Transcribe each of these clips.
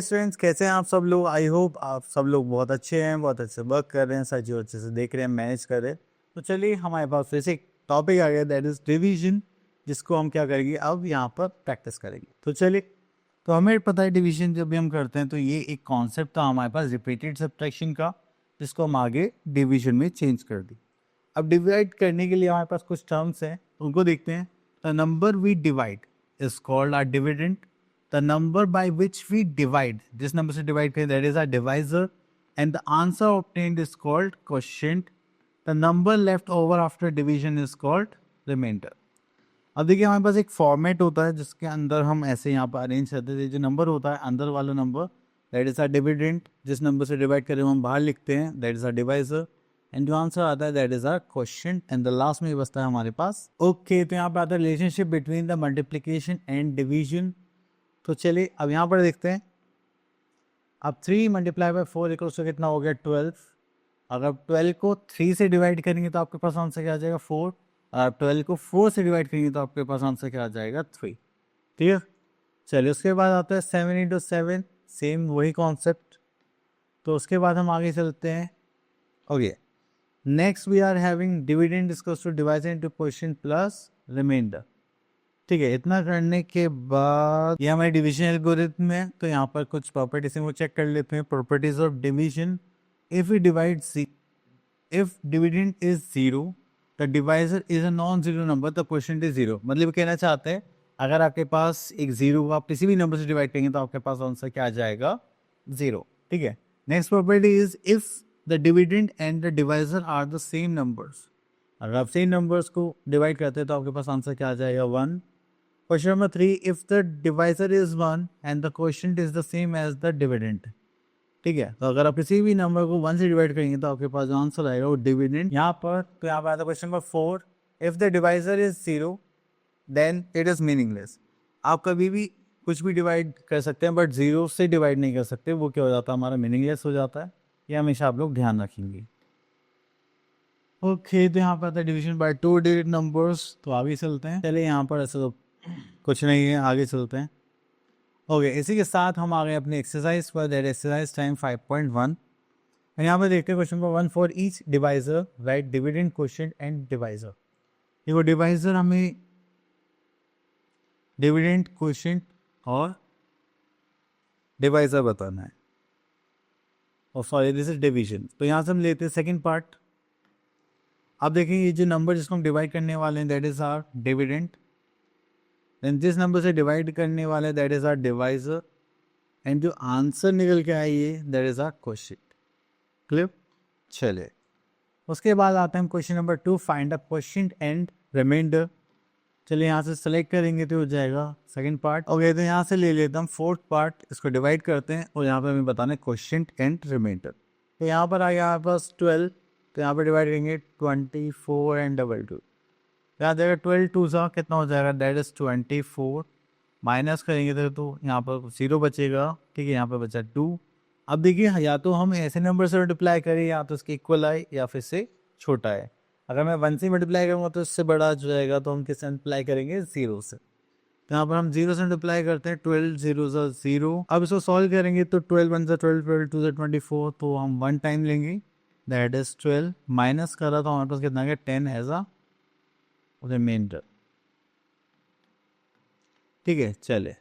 Students, कैसे हैं आप सब लोग। आई होप आप सब लोग बहुत अच्छे हैं, बहुत अच्छे वर्क कर रहे हैं, सारी चीज़ अच्छे से देख रहे हैं, मैनेज कर रहे हैं। तो चलिए हमारे पास फिर से एक टॉपिक आ गया, दैट इज डिवीजन, जिसको हम क्या करेंगे अब यहाँ पर प्रैक्टिस करेंगे। तो चलिए, तो हमें पता है डिवीजन जब भी हम करते हैं तो ये एक कॉन्सेप्ट था हमारे पास रिपीटेड सब्ट्रैक्शन का, जिसको हम आगे डिवीजन में चेंज कर दी। अब डिवाइड करने के लिए हमारे पास कुछ टर्म्स हैं, उनको देखते हैं। The number we divide is called our dividend. The number by which we divide, जिस नंबर से डिवाइड करें, that is our divisor. And the answer obtained is called quotient. The number left over after division is called remainder. अब देखिए, हमारे पास एक format होता है जिसके अंदर हम ऐसे यहाँ पर अरेंज करते हैं। जो नंबर होता है अंदर वाला number, that is our dividend. जिस नंबर से डिवाइड करें हम बाहर लिखते हैं, that is our divisor. And जो आंसर आता है that is our quotient. And the last में ये बचता है हमारे पास ओके। तो यहाँ पे आता है relationship between the multiplication and division. तो चलिए अब यहाँ पर देखते हैं। अब 3 मल्टीप्लाई बाय 4 इक्वल्स टू कितना हो गया, 12। अगर 12 को 3 से डिवाइड करेंगे तो आपके पास आंसर क्या आ जाएगा, 4। और 12 को 4 से डिवाइड करेंगे तो आपके पास आंसर क्या आ जाएगा, 3। ठीक है, चलिए उसके बाद आता है 7 इंटू 7, सेम वही कॉन्सेप्ट। तो उसके बाद हम आगे चलते हैं। Okay, next we are having dividend equals to divided into quotient plus remainder. ठीक है, इतना करने के बाद ये हमारे डिवीजन एल्गोरिथम है। तो यहाँ पर कुछ प्रॉपर्टीज हैं वो चेक कर लेते हैं। Properties of division, if we divide if dividend is 0, the divisor is a non zero number, the quotient is 0। मतलब कहना चाहते हैं अगर आपके पास एक 0 को आप किसी भी नंबर से डिवाइड करेंगे तो आपके पास आंसर क्या आ जाएगा, 0। ठीक है, next property is if the dividend and the divisor are the same numbers. अगर आप सेम नंबर्स को डिवाइड करते हैं तो आपके पास आंसर क्या आ जाएगा, 1। Question number 3, if the divisor is 1 and the quotient is the same as the dividend. ठीक है, तो अगर आप किसी भी नंबर को 1 से डिवाइड करेंगे तो आपके पास जो आंसर आएगा वो डिविडेंड। यहाँ पर तो यहाँ पर आता है question number 4, if the divisor is 0 then it is meaningless. आप कभी भी कुछ भी डिवाइड कर सकते हैं बट 0 से डिवाइड नहीं कर सकते, वो क्या हो जाता है, हमारा मीनिंगलेस हो जाता है। ये हमेशा आप लोग ध्यान रखेंगे। ओके, तो यहाँ पर आता है डिवीजन बाय 2 डिजिट नंबर्स। तो आगे चलते हैं। चलिए, यहाँ पर ऐसा तो कुछ नहीं है, आगे चलते हैं। ओके, इसी के साथ हम आ गए अपने एक्सरसाइज पर, दैट एक्सरसाइज टाइम 5.1। यहाँ पर देखते हैं question number 1, for each divisor right dividend quotient and divisor. देखो, डिवाइजर हमें डिविडेंड क्वोशिएंट और डिवाइजर बताना है, और सॉरी दिस इज डिवीजन। तो यहाँ से हम लेते हैं सेकेंड पार्ट। अब देखें, ये जो नंबर जिसको हम डिवाइड करने वाले हैं that is our dividend. Then जिस नंबर से डिवाइड करने वाले हैं that is our divisor. And जो आंसर निकल के आई है that is our quotient. Clear, चलिए उसके बाद आते हैं हम question number 2, find a quotient and remainder. चलिए यहाँ से सेलेक्ट करेंगे तो हो जाएगा सेकंड पार्ट। ओके, तो यहाँ से ले लेते हैं हम फोर्थ पार्ट, इसको डिवाइड करते हैं और यहाँ पे हमें बताना है क्वोशिएंट एंड रिमाइंडर। तो यहाँ पर आ गया हमारे पास 12, तो यहाँ पर डिवाइड करेंगे 24 एंड 22। यहाँ जाएगा 12 टू सा कितना हो जाएगा, दैट इज 24। माइनस करेंगे तो यहाँ पर 0 बचेगा। ठीक है, यहाँ पर बचा 2। अब देखिए, या तो हम ऐसे नंबर से मल्टीप्लाई करें या तो इसके इक्वल आए या फिर से छोटा है। अगर मैं 1 से मल्टीप्लाई करूँगा तो इससे बड़ा हो जाएगा, तो हम किससे मल्टीप्लाई करेंगे, 0 से। तो यहाँ पर हम 0 से मल्टीप्लाई करते हैं, 12 0 सा 0। अब इसको सॉल्व करेंगे तो 12 1 सा 12, 12 2 सा 24, तो हम 1 टाइम लेंगे, दैट इज 12। माइनस कर रहा था हमारे पास कितना गया, 10 एज अ रिमाइंडर। ठीक है, चले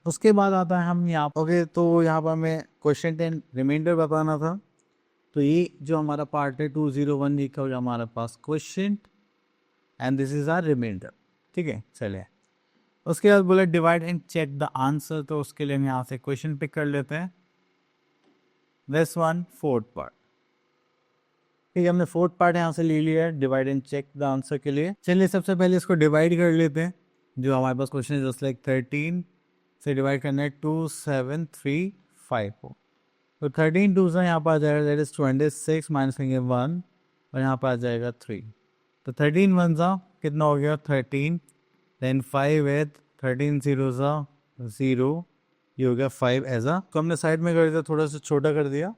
उसके बाद आता है हम यहाँ। ओके, तो यहाँ पर हमें क्वोशिएंट एंड रिमाइंडर बताना था। तो ये जो हमारा पार्ट है 201 लिखा हुआ हमारे पास quotient and this is our remainder. ठीक है, चलिए उसके बाद बोले divide and check the answer. तो उसके लिए हम यहाँ से क्वेश्चन पिक कर लेते हैं, दिस वन फोर्थ पार्ट। ठीक है, हमने फोर्थ पार्ट यहाँ से ले लिया है divide and check the answer के लिए। चलिए सबसे पहले इसको डिवाइड कर लेते हैं। जो हमारे पास क्वेश्चन है जस्ट लाइक 13 से डिवाइड करना है 2 7 3 5 4। तो 13 टू सा यहाँ पर आ जाएगा, दैट इज 26, माइनस करेंगे 1 और यहाँ पर आ जाएगा 3। तो 13 1 सा कितना हो गया, 13। देन 5 है 13 0 सा 0, ये हो गया 5 एज आ। तो हमने साइड में कर दिया, थोड़ा सा छोटा कर दिया,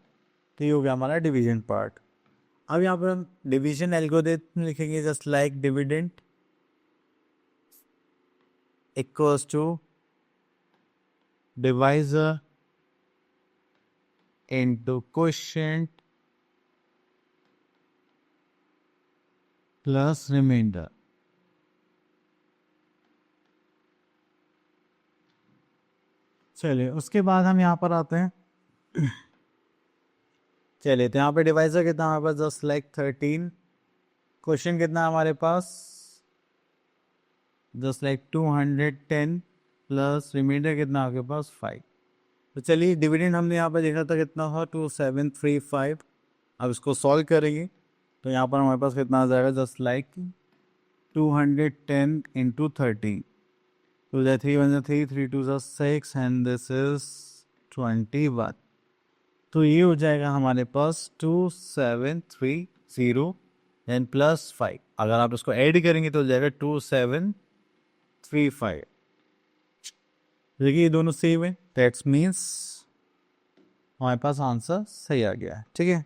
तो ये हो गया हमारा डिवीजन पार्ट। अब यहाँ पर हम डिवीजन एल्गोरिथम लिखेंगे, just like dividend equals to divisor into quotient plus remainder. चलिए उसके बाद हम यहाँ पर आते हैं. चलिए तो यहाँ पे डिवाइजर कितना हमारे पास, जस्ट लाइक 13. क्वेश्चन कितना है हमारे पास, जस्ट लाइक 210 प्लस रिमाइंडर कितना आपके पास 5. तो चलिए डिविडेंड हमने यहाँ पे देखा था कितना था 2735. अब इसको सॉल्व करेंगे तो यहाँ पर हमारे पास कितना आ जाएगा, just like 210 into 13. 2 3 1 3 3 2 6 and this is 21. तो ये हो जाएगा हमारे पास 2730 एंड प्लस 5. अगर आप इसको ऐड करेंगे तो हो जाएगा 2735. देखिए ये दोनों सेम है, दैट्स मीन्स हमारे पास आंसर सही आ गया है. ठीक है,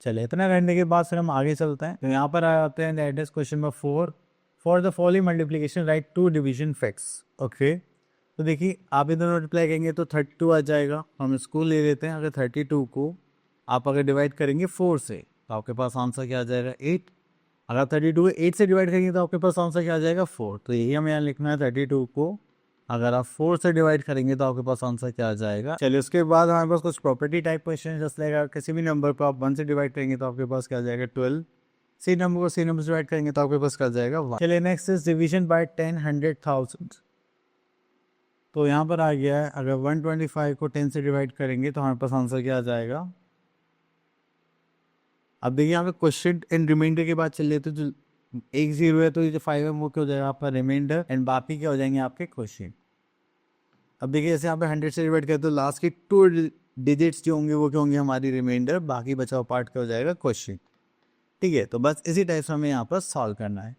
चलिए इतना करने के बाद फिर हम आगे चलते हैं. तो यहाँ पर आ जाते हैं, that is question number 4. For the following multiplication right 2 division facts. Okay, तो देखिए आप इधर मल्टीप्लाई करेंगे तो 32 आ जाएगा. हम इसको ले लेते हैं. अगर 32 को आप अगर डिवाइड करेंगे 4 से तो आपके पास आंसर क्या आ जाएगा, 8. अगर 32 को 8 से डिवाइड करेंगे तो आपके पास आंसर क्या आ जाएगा, 4. तो यही हमें यहाँ लिखना है, 32 को अगर आप 4 से डिवाइड करेंगे तो आपके पास आंसर क्या आ जाएगा. चलिए उसके बाद हमारे पास कुछ property type question just like किसी भी नंबर पर आप 1 से डिवाइड करेंगे तो आपके पास क्या आ जाएगा, 12. सी नंबर को सी नंबर से डिवाइड करेंगे तो आपके पास क्या आ जाएगा, 1. चलिए नेक्स्ट इज डिवीजन बाय 10 100,000. तो यहाँ पर आ गया है, अगर 125 को 10 से डिवाइड करेंगे तो हमारे पास आंसर क्या आ जाएगा. अब देखिए यहाँ पे क्वेश्चन एंड रिमाइंडर के बाद चल लेते जो 1 0 है तो ये जो 5 है वो क्या हो जाएगा आपका रिमाइंडर एंड बाकी क्या हो जाएंगे आपके क्वेश्चन. अब देखिए जैसे यहाँ पे 100 से डिवाइड करते तो लास्ट की 2 डिजिट्स जो होंगे वो क्या होंगे हमारी रिमाइंडर, बाकी बचा हुआ पार्ट क्या हो जाएगा क्वेश्चन. ठीक है, तो बस इसी टाइप से हमें यहाँ पर सॉल्व करना है.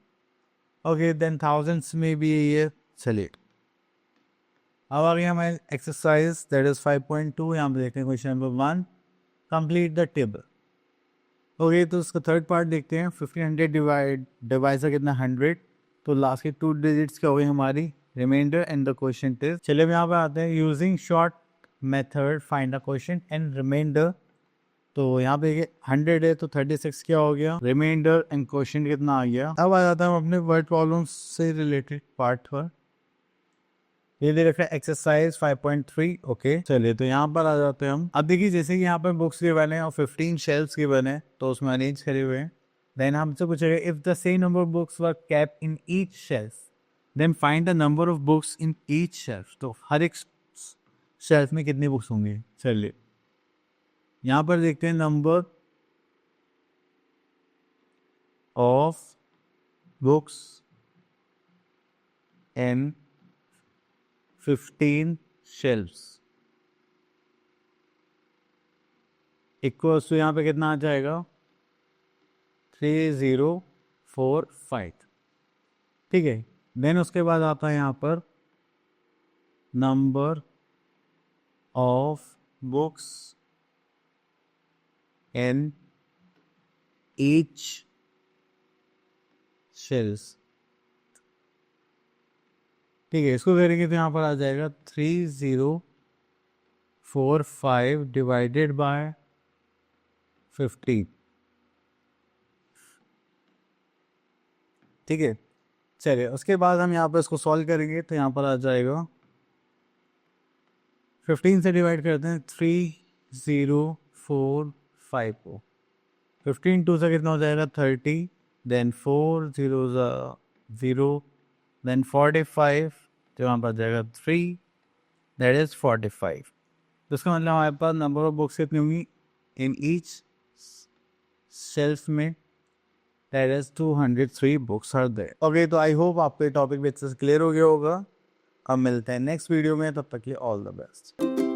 ओके देन थाउजेंड्स में भी ये. चलिए अब आ गया हमारे एक्सरसाइज दैट इज 5.2. यहाँ पे देखते हैं question number 1, complete the table. Okay तो उसका थर्ड पार्ट देखते हैं. 1500 डिवाइजर कितना 100, तो लास्ट की 2 डिजिट्स क्या हो गई हमारी remainder and the question is. चलिए हम यहाँ पे आते हैं, using short method find the question and remainder. तो यहाँ पे 100 है तो 36 क्या हो गया रिमाइंडर एंड क्वेश्चन कितना आ गया. अब आ जाता है हम अपने वर्ड प्रॉब्लम से रिलेटेड पार्ट पर. ये दे रखा है एक्सरसाइज 5.3. ओके चलिए तो यहाँ पर आ जाते हैं हम. अब देखिए जैसे कि यहाँ पर बुक्स के बने और 15 शेल्फ्स के बने तो उसमें अरेंज करे हुए हैं. देन हमसे पूछेगा if the same number of books were kept in each shelf then find the number of books in each shelf. तो हर एक शेल्फ में कितनी बुक्स होंगे. चलिए यहाँ पर देखते हैं number of books in 15 shelves equals to यहाँ पे कितना आ जाएगा 3045. ठीक है, देन उसके बाद आता है यहाँ पर number of books in each shelves. ठीक है, इसको करेंगे तो यहाँ पर आ जाएगा 3045 डिवाइडेड बाय 15. ठीक है, चलिए उसके बाद हम यहाँ पर इसको सॉल्व करेंगे तो यहाँ पर आ जाएगा 15 से डिवाइड करते हैं 3045 को. 15 2 से कितना हो जाएगा 30, देन 4 0 0, देन 45 तो यहाँ पर आ जाएगा 3, दैट इज 45. तो इसका मतलब हमारे पास नंबर ऑफ बुक्स कितनी होंगी इन ईच शेल्फ में, that is 203 books are there. Okay तो आई होप आपको ये टॉपिक भी अच्छे से क्लियर हो गया होगा. अब मिलते हैं नेक्स्ट वीडियो में, तब तक के लिए ऑल द बेस्ट.